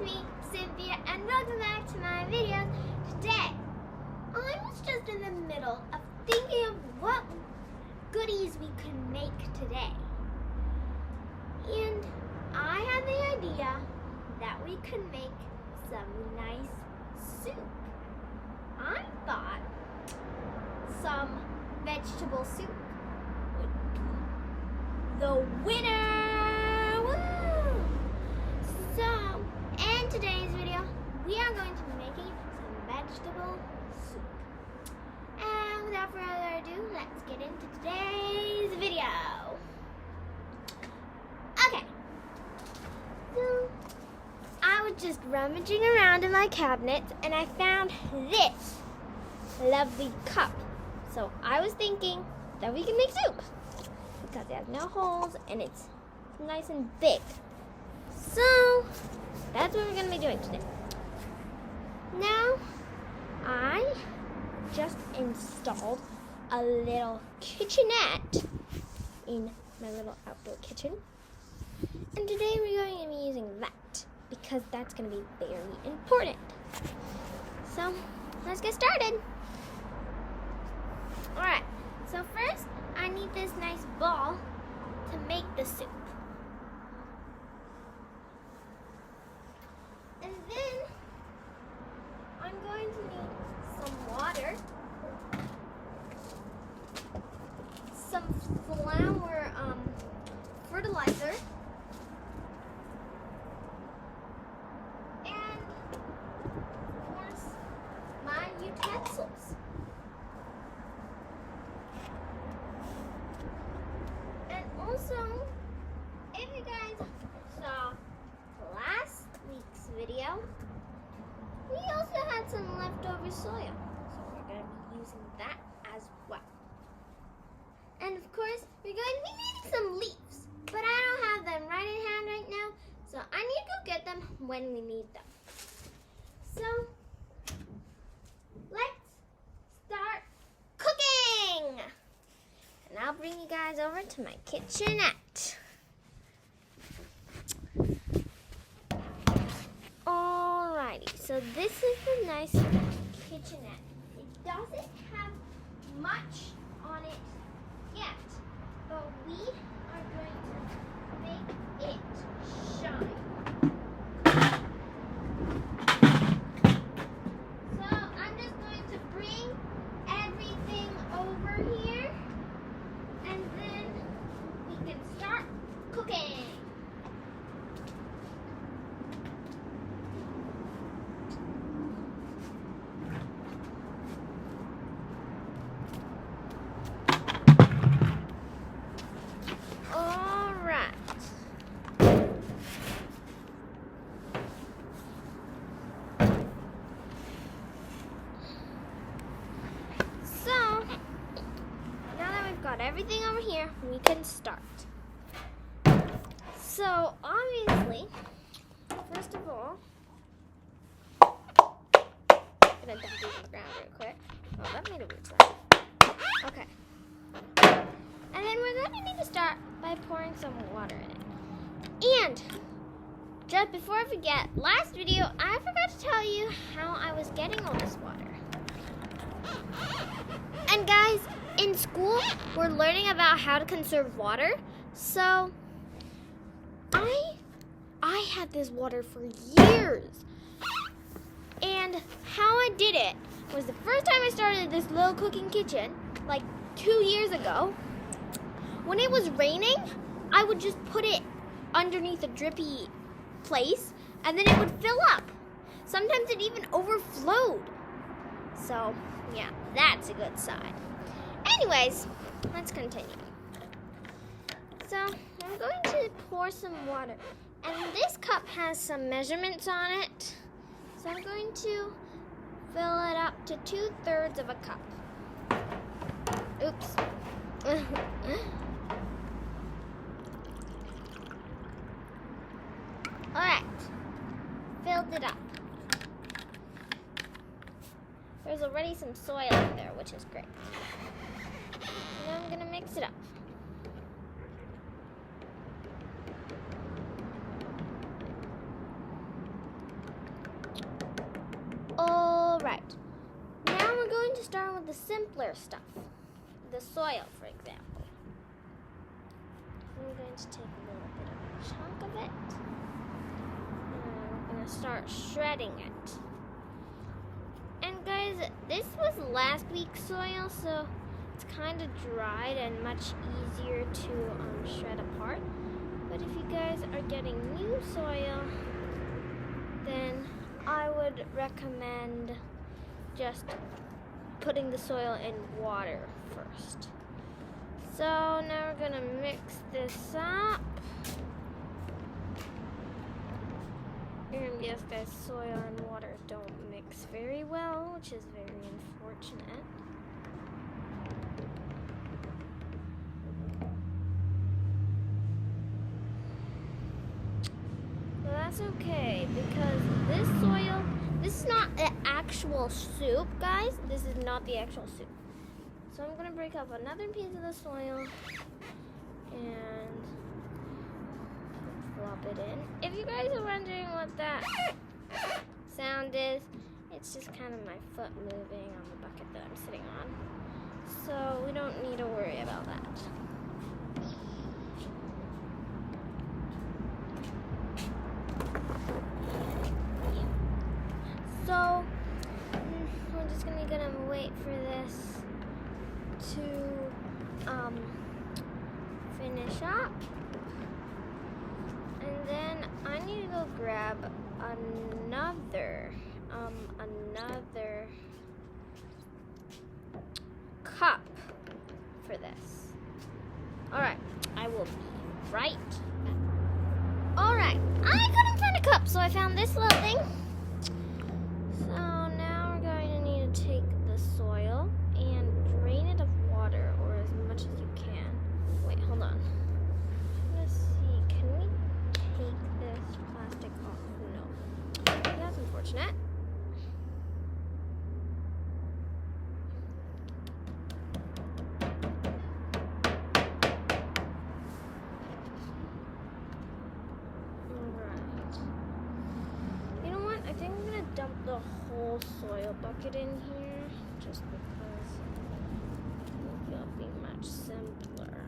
it's me, Cynthia, and welcome back to my videos. Today, I was just in the middle of thinking of what goodies we could make today. And I had the idea that we could make some nice soup. I thought some vegetable soup would be the winner! Woo! So, in today's video, we are going to be making some vegetable soup. And without further ado, let's get into today's video. Okay. So, I was just rummaging around in my cabinets and I found this lovely cup. So I was thinking that we can make soup because it has no holes and it's nice and big. So that's what we're going to be doing today. Now I just installed a little kitchenette in my little outdoor kitchen. And today we're going to be using that because that's going to be very important. So let's get started. Alright, so first I need this nice ball to make the soup. And then I'm going to need some water, some flour fertilizer, and of course my utensils. Also, if you guys saw last week's video, we also had some leftover soil. So we're going to be using that as well. And of course, we're going to be needing some leaves. But I don't have them right in hand right now, so I need to go get them when we need them. So, let's start cooking! And I'll bring you guys over to my kitchenette. Alrighty, so this is the nice kitchenette. It doesn't have much on it yet, but we are going to make it shine. So I'm just going to bring everything over here. And then we can start cooking. All right. So, got everything over here, we can start. So obviously, first of all, I'm gonna dump these on the ground real quick. Oh, that made a weird sound. Okay. And then we're going to need to start by pouring some water in it. And just before I forget, last video I forgot to tell you how I was getting all this water. And guys, in school, we're learning about how to conserve water. So, I had this water for years. And how I did it was the first time I started this little cooking kitchen, like 2 years ago. When it was raining, I would just put it underneath a drippy place, and then it would fill up. Sometimes it even overflowed. So, yeah, that's a good sign. Anyways, let's continue. So, I'm going to pour some water. And this cup has some measurements on it. So I'm going to fill it up to 2/3 of a cup. Oops. Alright. Filled it up. There's already some soil in there, which is great. Now I'm going to mix it up. the simpler stuff. The soil, for example. I'm going to take a little bit of a chunk of it. And I'm going to start shredding it. And guys, this was last week's soil, so it's kind of dried and much easier to shred apart. But if you guys are getting new soil, then I would recommend just putting the soil in water first. So now we're gonna mix this up. And yes guys, soil and water don't mix very well, which is very unfortunate. But that's okay, because this soil, this is not the actual soup, guys. This is not the actual soup. So I'm gonna break up another piece of the soil and flop it in. If you guys are wondering what that sound is, it's just kind of my foot moving on the bucket that I'm sitting on. So we don't need to worry about that. So we're just gonna wait for this to finish up, and then I need to go grab another cup for this. Alright, I will be right back. Alright, I couldn't find a cup, so I found this little thing. So now we're going to need to take the soil and drain it of water, or as much as you can. Wait, hold on. Let's see, can we take this plastic off? No. That's unfortunate. Dump the whole soil bucket in here just because it'll be much simpler.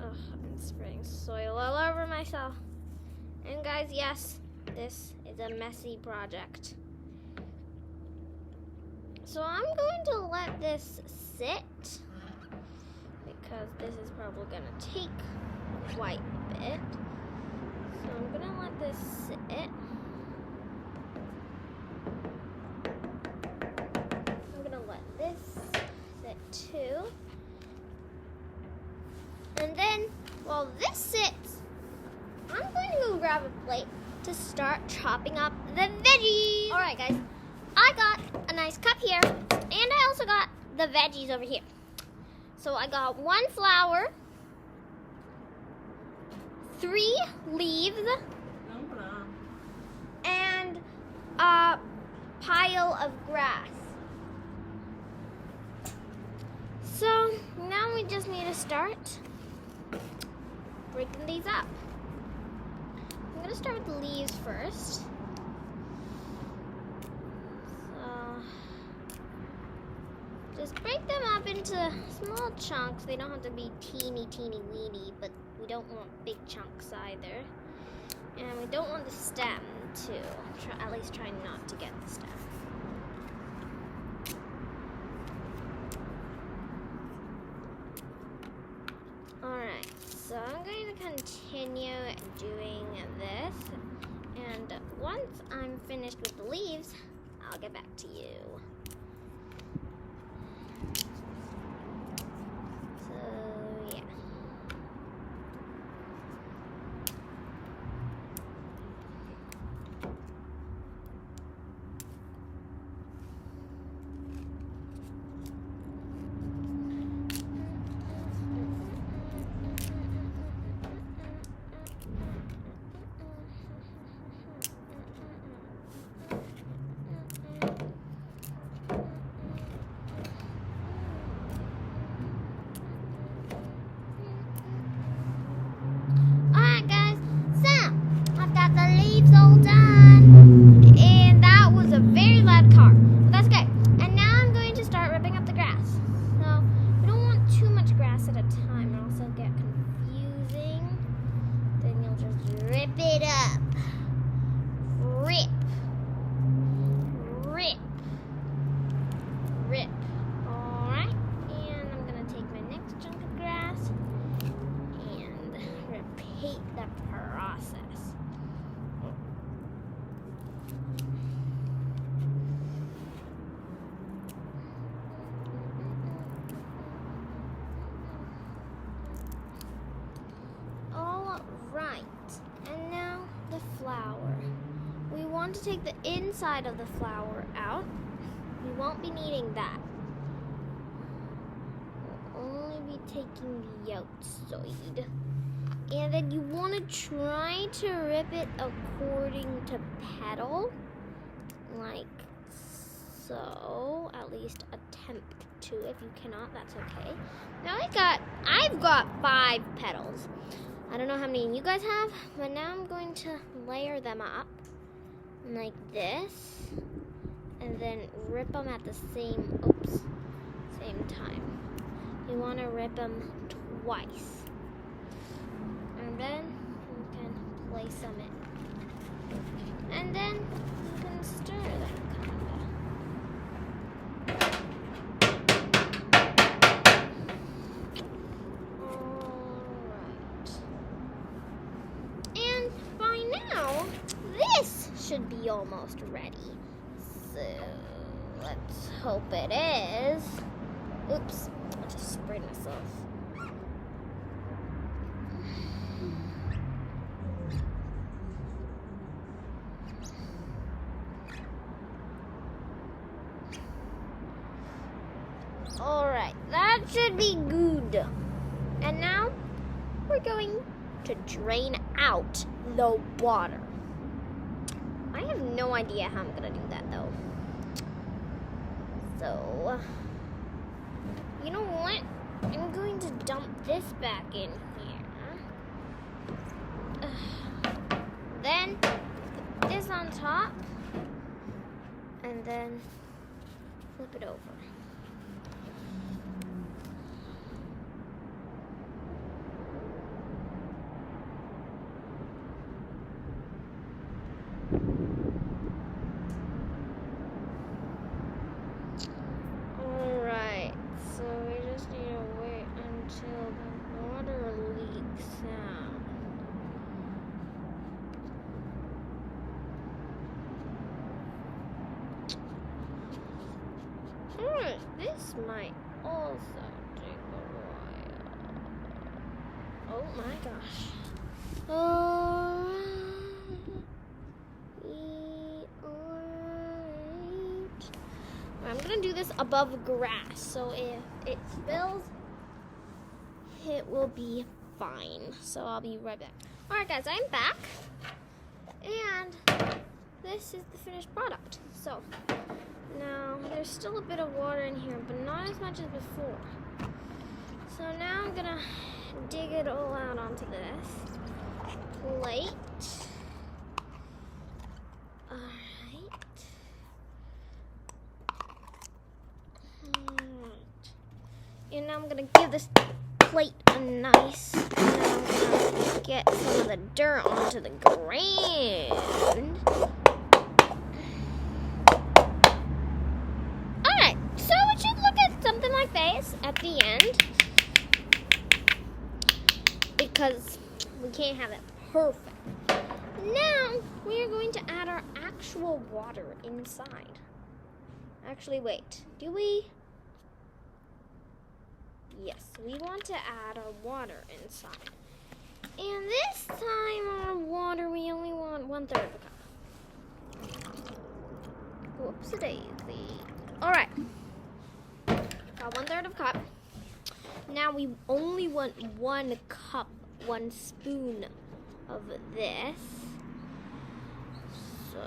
Ugh, I'm spraying soil all over myself. And guys, yes, this is a messy project. So I'm going to let this sit because this is probably going to take quite a bit. So I'm going to let this sit. Too. And then while this sits, I'm going to go grab a plate to start chopping up the veggies. Alright guys, I got a nice cup here, and I also got the veggies over here. So I got 1 flower, 3 leaves, and a pile of grass. So now we just need to start breaking these up. I'm going to start with the leaves first. So just break them up into small chunks. They don't have to be teeny weeny, but we don't want big chunks either. And we don't want the stem to, at least try not to get the stem. Alright, so I'm going to continue doing this, and once I'm finished with the leaves, I'll get back to you. So, yeah. Right, and now the flower. We want to take the inside of the flower out. We won't be needing that. We'll only be taking the outside. And then you want to try to rip it according to petal, like so. At least attempt to. If you cannot, that's okay. Now I've got 5 petals. I don't know how many you guys have, but now I'm going to layer them up like this, and then rip them at the same time. You want to rip them twice. And then you can place them in. And then you can stir them, Alright. And by now, this should be almost ready. So, let's hope it is. Oops, I just sprayed myself. Alright, that should be good. And now we're going to drain out the water. I have no idea how I'm going to do that though. So, you know what? I'm going to dump this back in here. Then put this on top. And then flip it over. Alright, so we just need to wait until the water leaks out. Alright, this might also take a while. Oh my gosh. Alright. I'm gonna do this above grass, so if it spills, it will be fine. So I'll be right back. Alright guys, I'm back. And this is the finished product. So now there's still a bit of water in here, but not as much as before. So now I'm gonna dig it all out onto this plate. And now I'm gonna give this plate a nice, and I'm gonna get some of the dirt onto the ground. Alright, so it should look at something like this at the end, because we can't have it perfect. Now we are going to add our actual water inside. Actually, wait, do we? Yes, we want to add our water inside. And this time our water, we only want 1/3 of a cup. Whoopsie daisy. Alright. Got 1/3 of a cup. Now we only want 1 cup, 1 spoon of this. So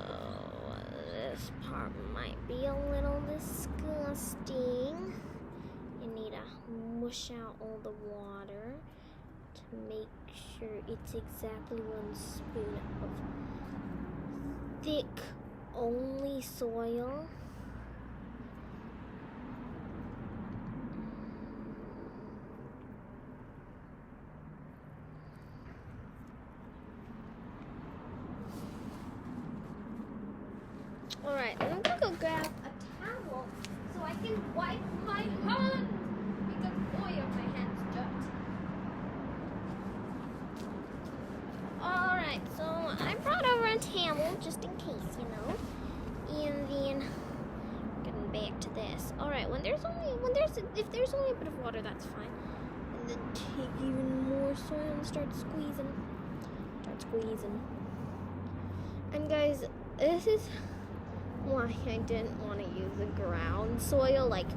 this part might be a little disgusting. You need to mush out all the water to make sure it's exactly 1 spoon of thick, only soil. Alright, I'm gonna go grab a towel so I can wipe my hands, because boy are my hands dirty. Alright, so I brought over a towel just in case, you know. And then getting back to this. Alright, if there's only a bit of water, that's fine. And then take even more soil and start squeezing. not squeezing. And guys, this is why I didn't want to use the ground soil, like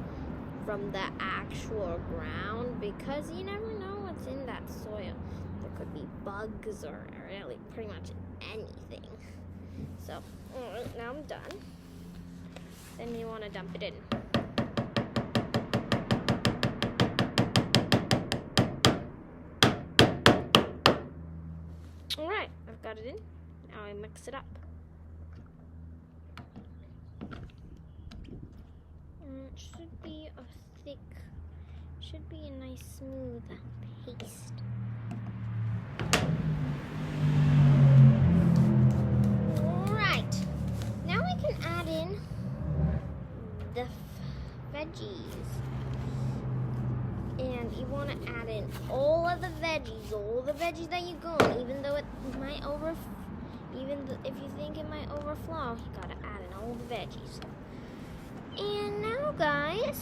from the actual ground, because you never know what's in that soil. There could be bugs or really pretty much anything. So, alright, now I'm done. Then you want to dump it in. Alright, I've got it in. Now I mix it up. It should be a thick, should be a nice smooth paste. Alright, now we can add in the veggies. And you want to add in all of the veggies that you go on, even though it might if you think it might overflow, you gotta add in all the veggies. And now, guys,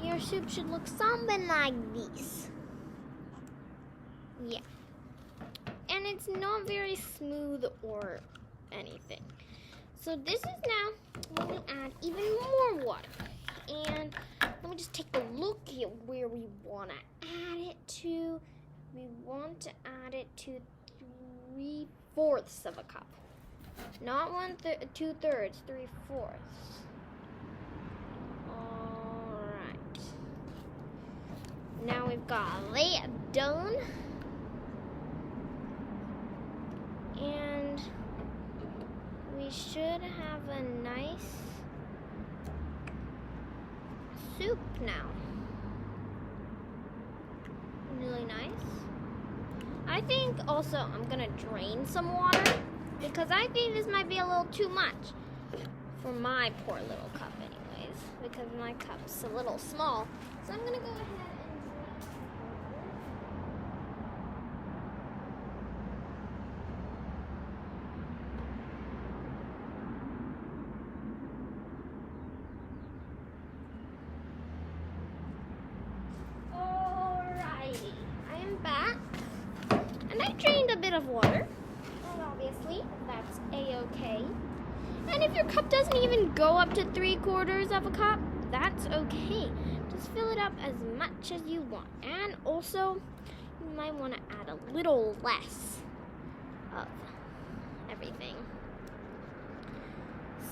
your soup should look something like this. Yeah. And it's not very smooth or anything. So this is now when we add even more water. And let me just take a look at where we want to add it to. We want to add it to 3/4 of a cup. Not 2/3, 3/4. Alright. Now we've got that done. And we should have a nice soup now. Really nice. I think also I'm gonna drain some water because I think this might be a little too much for my poor little cup anyways, because my cup's a little small. So I'm gonna go ahead and of water, and obviously that's a-okay. And if your cup doesn't even go up to 3/4 of a cup, that's okay. Just fill it up as much as you want. And also, you might want to add a little less of everything.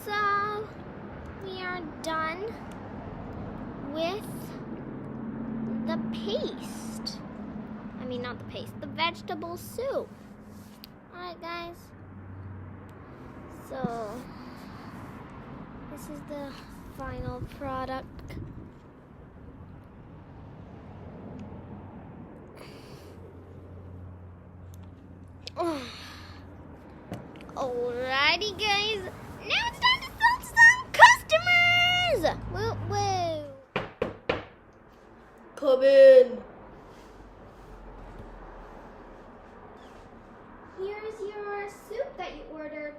So, we are done with the paste. I mean, not the paste, the vegetable soup. Alright, guys. So, this is the final product. Alrighty, guys. Now it's time to sell some customers! Woo woo! Come in. Here's your soup that you ordered.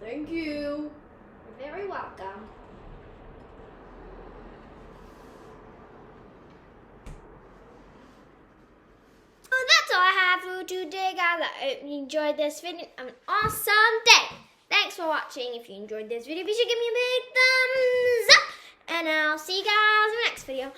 Thank you. You're very welcome. Well, that's all I have for today, guys. I hope you enjoyed this video. Have an awesome day. Thanks for watching. If you enjoyed this video, be sure to give me a big thumbs up. And I'll see you guys in the next video.